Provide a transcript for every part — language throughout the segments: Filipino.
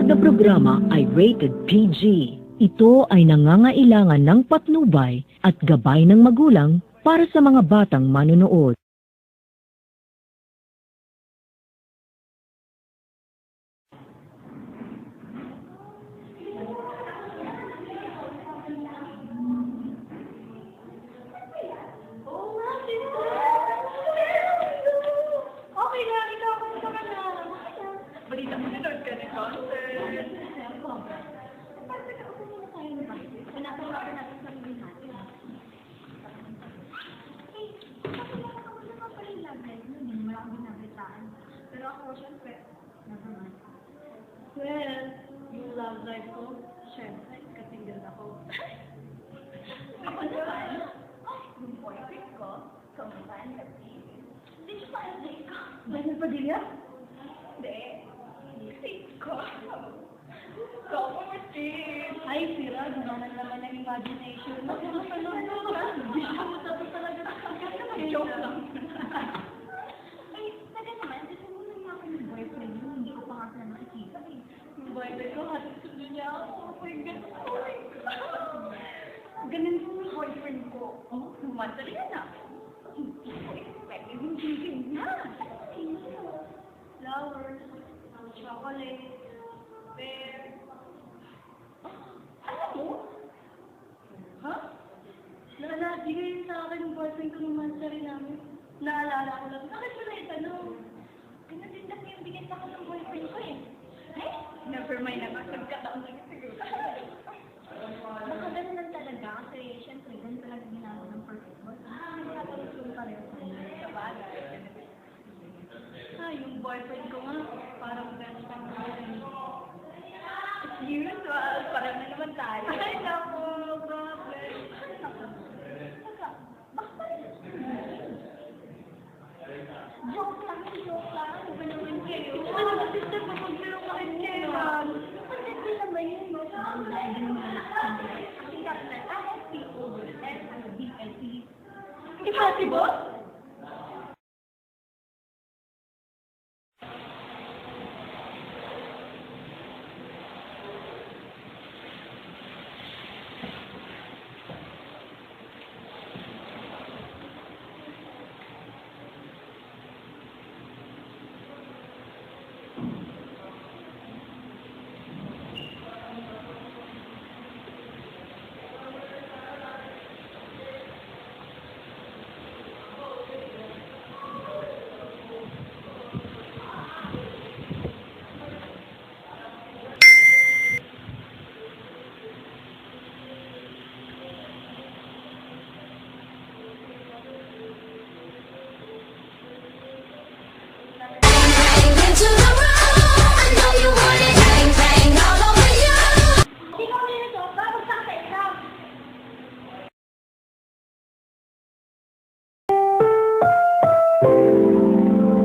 susunod na programa ay rated PG. Ito ay nangangailangan ng patnubay at gabay ng magulang para sa mga batang manonood. Okay lang, ikaw kung ka na. Balita mo nanood ka ng concert. Parte ka ako muna tayo na ba? Pinapalaban natin sa mga natin. Eh, kapag ako naman pala yung love life nun, hindi mo lang binabitaan. Pero ako, syempre, naman. Well, yung love life ko, syempre, katinggal ako. Ako naman, yung boyfriend ko, kumakaan kasi. Hindi siya pa-update ko. Dahil Padilla? Hindi. State ko. Steve. Ay, sira. Gumanan naman ang imagination. Hindi siya mo tapos talaga. Joke lang. Ay, taga naman. Kasi mo naman ako yung boyfriend mo. Hindi ko pa nga sila nakikita. Yung boyfriend ko, hatid niya ako. Oh my God. Oh my God. Ganun po yung boyfriend ko. Oh, madali na. Hindi ko expect. Hindi na. Flowers, chocolate, pear. Alam mo? Ha? Nabigay sa akin yung boyfriend ko ng mansari namin. Naalala ko lang. Bakit mo na itanong? Ganun din kasi yung bigay sa akin ng boyfriend ko eh. Ay, never mind naman. Nagkataon lang siguro. Baka ganun lang talaga kasi syempre ganun talaga ginagawa ng perfect boy. Nakatulog yung pareho sa bagay. Yung boyfriend ko nga, parang best friend ko rin. It's usual, parang na naman tayo. Ay, naku, problem. Naku. Baka joke lang. Ano ba naman kayo? Ano ba, sister, pag-maglaro ka rin kayo? Pagkat din naman yun, no? Kasi kapag ASPO, SBIT. Impossible?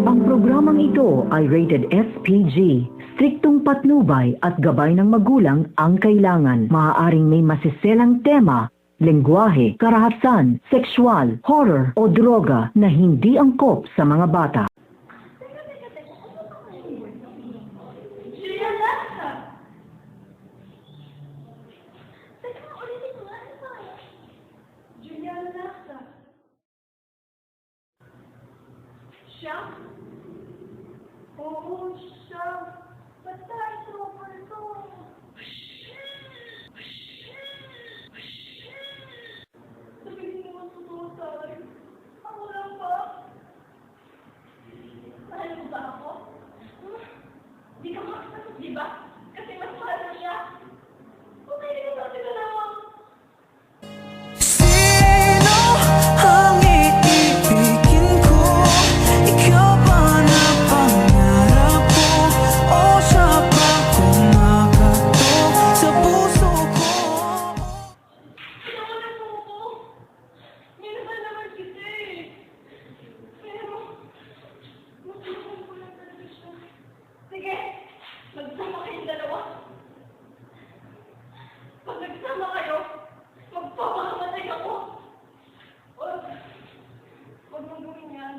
Ang programang ito ay rated SPG. Striktong patnubay at gabay ng magulang ang kailangan. Maaaring may masiselang tema, lengguwahe, karahasan, sexual, horror o droga na hindi angkop sa mga bata. Julia Lasa! Teka, ulitin mo nga, ano ba? Julia Lasa. Siya? Oo, siya. Ba't tayo super to? Sabihin mo ang totoo tayo. Ako lang ba? Mahal mo ba ako? Di ka makasagot, di ba? Kasi mas mahal na siya. Okay, di ba sila lang? Sino ang iibigin ko? Ikaw ba na pangarap ko? O siya ba kumakatok sa puso ko? Pinawalan mo ko. Minahal naman kita eh. Pero, matulungan ko lang talaga siya. Sige, magsama kayong dalawa. Pag nagsama kayo, magpapakamatay ako. Huwag mong gawin yan.